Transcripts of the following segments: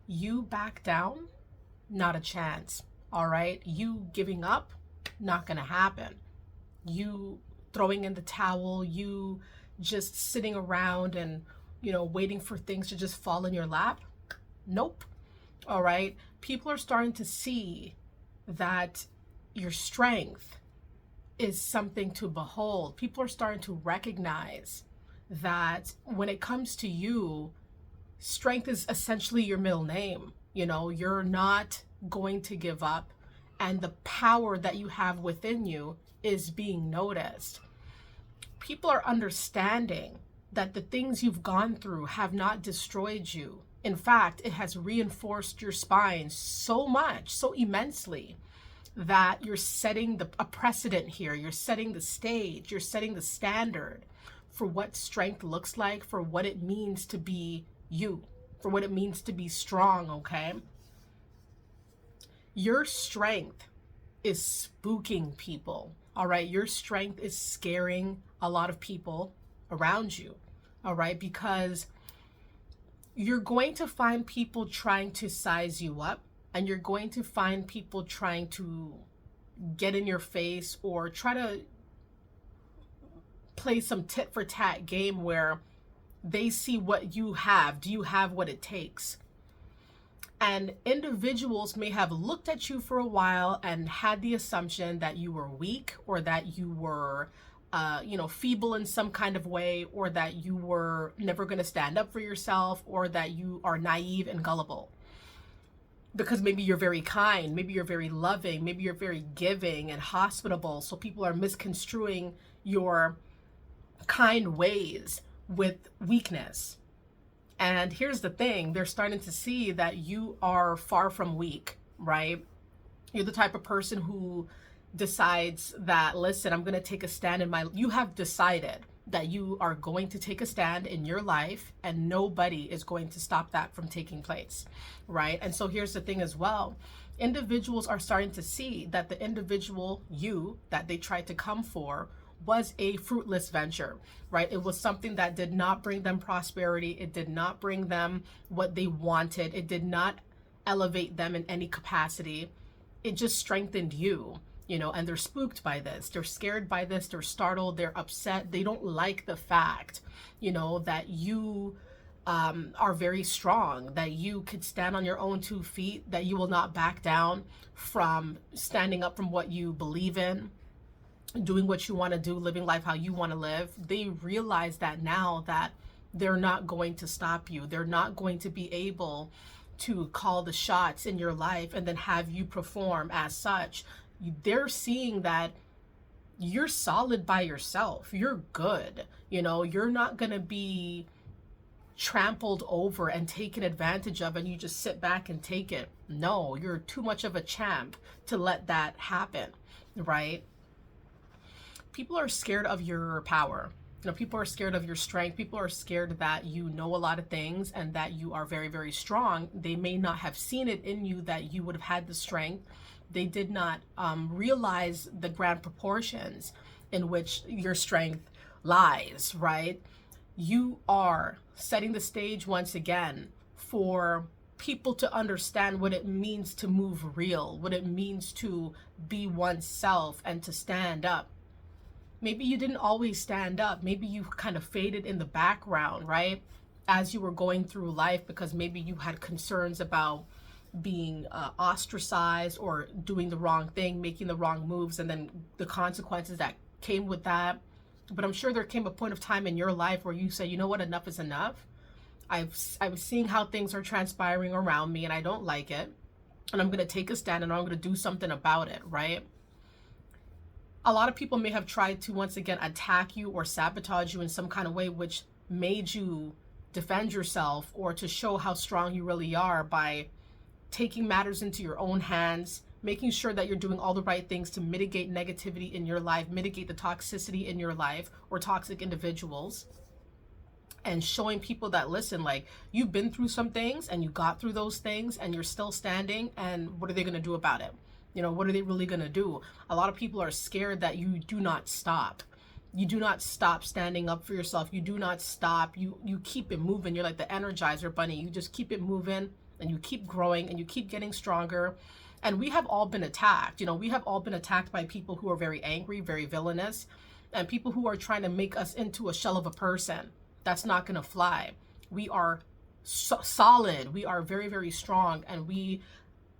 You back down, not a chance. All right. You giving up, not going to happen. You throwing in the towel, you just sitting around and, waiting for things to just fall in your lap. Nope. All right. People are starting to see that your strength is something to behold. People are starting to recognize that when it comes to you, strength is essentially your middle name. You're not going to give up, and the power that you have within you is being noticed. People are understanding that the things you've gone through have not destroyed you. In fact, it has reinforced your spine so much, so immensely, that you're setting a precedent here. You're setting the stage. You're setting the standard for what strength looks like, for what it means to be you, for what it means to be strong, okay? Your strength is spooking people, all right? Your strength is scaring a lot of people around you, all right? Because you're going to find people trying to size you up, and you're going to find people trying to get in your face or try to play some tit for tat game where they see what you have. Do you have what it takes? And individuals may have looked at you for a while and had the assumption that you were weak, or that you were feeble in some kind of way, or that you were never going to stand up for yourself, or that you are naive and gullible. Because maybe you're very kind, maybe you're very loving, maybe you're very giving and hospitable. So people are misconstruing your kind ways with weakness. And here's the thing, they're starting to see that you are far from weak, right? You're the type of person who decides that, listen, I'm going to take a stand you have decided that you are going to take a stand in your life, and nobody is going to stop that from taking place, right? And so here's the thing as well. Individuals are starting to see that the individual you that they tried to come for was a fruitless venture, right? It was something that did not bring them prosperity. It did not bring them what they wanted. It did not elevate them in any capacity. It just strengthened you. And they're spooked by this. They're scared by this. They're startled. They're upset. They don't like the fact, that you are very strong, that you could stand on your own 2 feet, that you will not back down from standing up from what you believe in, doing what you want to do, living life how you want to live. They realize that now, that they're not going to stop you. They're not going to be able to call the shots in your life and then have you perform as such. They're seeing that you're solid by yourself. You're good. You're not going to be trampled over and taken advantage of, and you just sit back and take it. No, you're too much of a champ to let that happen, right? People are scared of your power. People are scared of your strength. People are scared that you know a lot of things and that you are very, very strong. They may not have seen it in you that you would have had the strength. They did not realize the grand proportions in which your strength lies, right? You are setting the stage once again for people to understand what it means to move real, what it means to be oneself and to stand up. Maybe you didn't always stand up. Maybe you kind of faded in the background, right? As you were going through life, because maybe you had concerns about being ostracized or doing the wrong thing, making the wrong moves, and then the consequences that came with that. But I'm sure there came a point of time in your life where you say, you know what, enough is enough. I'm seeing how things are transpiring around me and I don't like it. And I'm going to take a stand and I'm going to do something about it, right? A lot of people may have tried to once again attack you or sabotage you in some kind of way, which made you defend yourself or to show how strong you really are by taking matters into your own hands, making sure that you're doing all the right things to mitigate negativity in your life, mitigate the toxicity in your life or toxic individuals, and showing people that, listen, like, you've been through some things and you got through those things and you're still standing, and what are they going to do about it? What are they really going to do? A lot of people are scared that you do not stop. You do not stop standing up for yourself. You do not stop. You keep it moving. You're like the Energizer Bunny. You just keep it moving and you keep growing and you keep getting stronger. And we have all been attacked. We have all been attacked by people who are very angry, very villainous, and people who are trying to make us into a shell of a person. That's not going to fly. We are solid. We are very, very strong. And we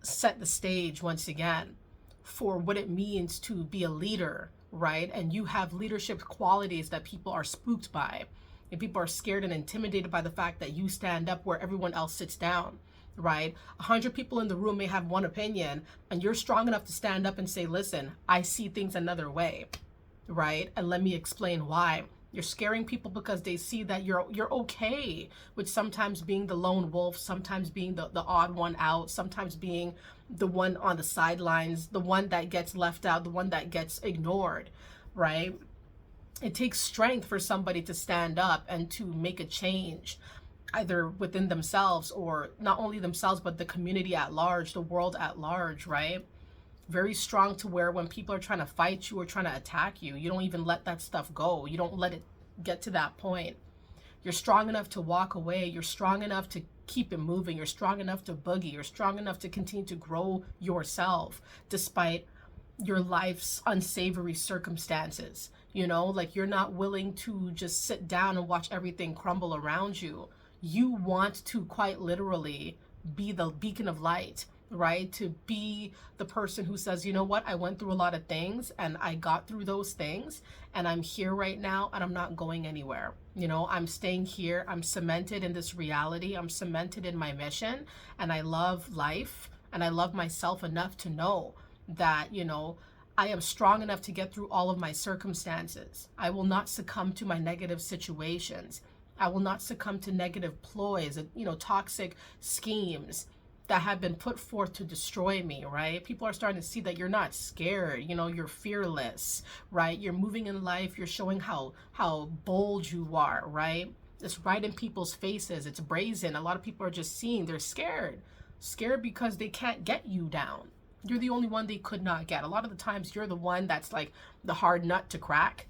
set the stage once again for what it means to be a leader, right? And you have leadership qualities that people are spooked by. And people are scared and intimidated by the fact that you stand up where everyone else sits down, right? 100 people in the room may have one opinion, and you're strong enough to stand up and say, listen, I see things another way, right? And let me explain why. You're scaring people because they see that you're okay with sometimes being the lone wolf, sometimes being the odd one out, sometimes being the one on the sidelines, the one that gets left out, the one that gets ignored, right? It takes strength for somebody to stand up and to make a change, either within themselves or not only themselves, but the community at large, the world at large, right? Very strong to where when people are trying to fight you or trying to attack you, you don't even let that stuff go. You don't let it get to that point. You're strong enough to walk away. You're strong enough to keep it moving. You're strong enough to boogie. You're strong enough to continue to grow yourself despite your life's unsavory circumstances. Like you're not willing to just sit down and watch everything crumble around you. You want to quite literally be the beacon of light, right? To be the person who says, you know what, I went through a lot of things and I got through those things and I'm here right now and I'm not going anywhere. I'm staying here. I'm cemented in this reality. I'm cemented in my mission, and I love life and I love myself enough to know that, I am strong enough to get through all of my circumstances. I will not succumb to my negative situations. I will not succumb to negative ploys, toxic schemes that have been put forth to destroy me, right? People are starting to see that you're not scared, you're fearless, right? You're moving in life, you're showing how bold you are, right? It's right in people's faces, it's brazen. A lot of people are just seeing, they're scared because they can't get you down. You're the only one they could not get. A lot of the times you're the one that's like the hard nut to crack.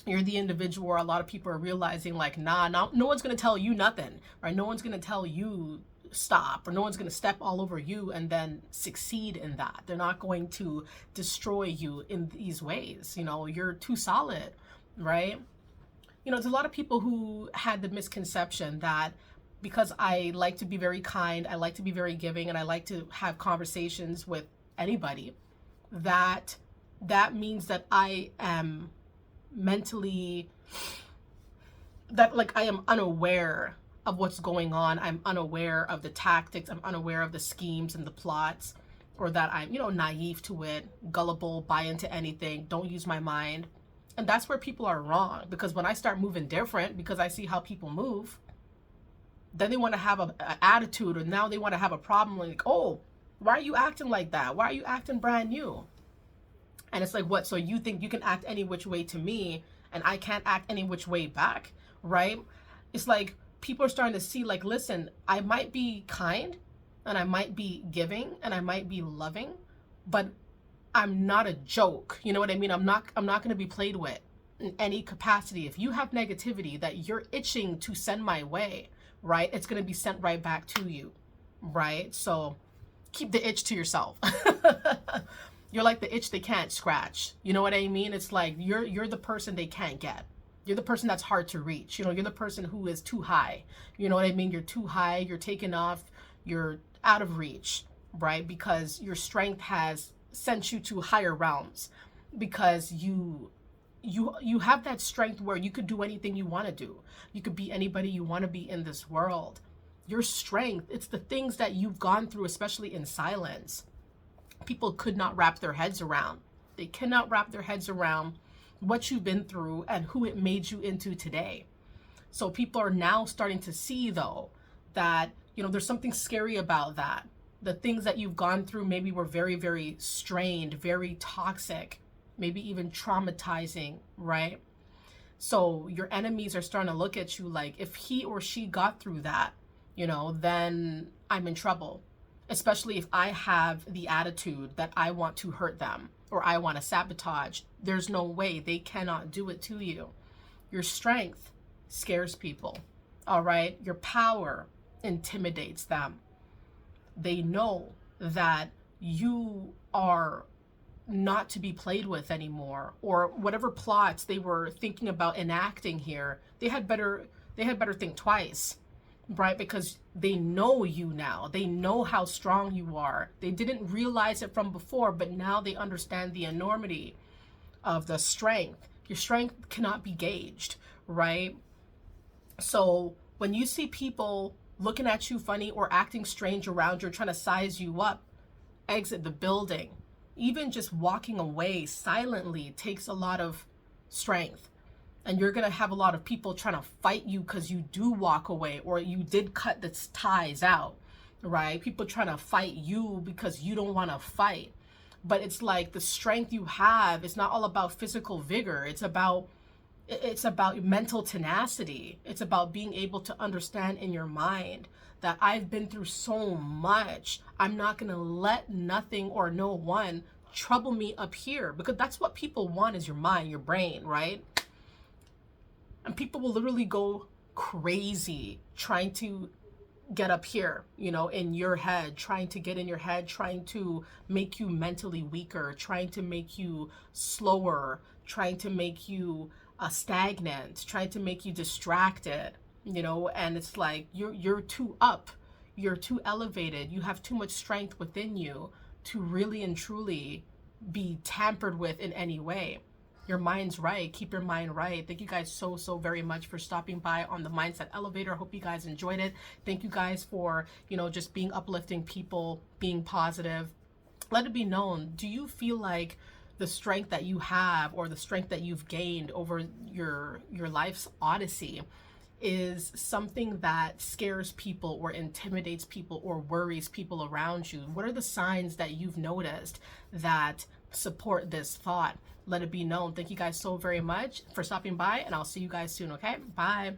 You're the individual where a lot of people are realizing like, no one's going to tell you nothing, right? No one's going to tell you stop, or no one's going to step all over you and then succeed in that. They're not going to destroy you in these ways. You're too solid, right? There's a lot of people who had the misconception that because I like to be very kind, I like to be very giving, and I like to have conversations with anybody, that means that I am mentally, that like I am unaware of what's going on. I'm unaware of the tactics. I'm unaware of the schemes and the plots, or that I'm, naive to it, gullible, buy into anything, don't use my mind. And that's where people are wrong, because when I start moving different, because I see how people move, then they want to have an attitude, or now they want to have a problem like, oh, why are you acting like that? Why are you acting brand new? And it's like, what? So you think you can act any which way to me and I can't act any which way back, right? It's like people are starting to see like, listen, I might be kind and I might be giving and I might be loving, but I'm not a joke. You know what I mean? I'm not going to be played with in any capacity. If you have negativity that you're itching to send my way, right, it's going to be sent right back to you, right? So keep the itch to yourself. You're like the itch they can't scratch. You know what I mean? It's like you're the person they can't get. You're the person that's hard to reach. You're the person who is too high. You know what I mean? You're too high, you're taken off, you're out of reach, right? Because your strength has sent you to higher realms, because you have that strength where you could do anything you want to do. You could be anybody you want to be in this world. Your strength, it's the things that you've gone through, especially in silence. People could not wrap their heads around. They cannot wrap their heads around what you've been through and who it made you into today. So people are now starting to see, though, that, there's something scary about that. The things that you've gone through maybe were very, very strained, very toxic, maybe even traumatizing, right? So your enemies are starting to look at you like, if he or she got through that, then I'm in trouble. Especially if I have the attitude that I want to hurt them or I want to sabotage. There's no way. They cannot do it to you. Your strength scares people, all right? Your power intimidates them. They know that you are not to be played with anymore, or whatever plots they were thinking about enacting here, they had better think twice, right? Because they know you now. They know how strong you are. They didn't realize it from before, but now they understand the enormity of the strength. Your strength cannot be gauged, right? So when you see people looking at you funny or acting strange around you, or trying to size you up, exit the building. Even just walking away silently takes a lot of strength. And you're going to have a lot of people trying to fight you because you do walk away, or you did cut the ties out, right? People trying to fight you because you don't want to fight. But it's like the strength you have is not all about physical vigor. It's about mental tenacity. It's about being able to understand in your mind that I've been through so much. I'm not going to let nothing or no one trouble me up here, because that's what people want, is your mind, your brain, right? And people will literally go crazy trying to get up here, in your head, trying to get in your head, trying to make you mentally weaker, trying to make you slower, trying to make you stagnant, trying to make you distracted, and it's like you're too up, you're too elevated, you have too much strength within you to really and truly be tampered with in any way. Your mind's right. Keep your mind right. Thank you guys so very much for stopping by on the Mindset Elevator. I hope you guys enjoyed it. Thank you guys for, just being uplifting people, being positive. Let it be known, do you feel like the strength that you have, or the strength that you've gained over your life's odyssey, is something that scares people or intimidates people or worries people around you? What are the signs that you've noticed that support this thought? Let it be known. Thank you guys so very much for stopping by, and I'll see you guys soon, okay? Bye.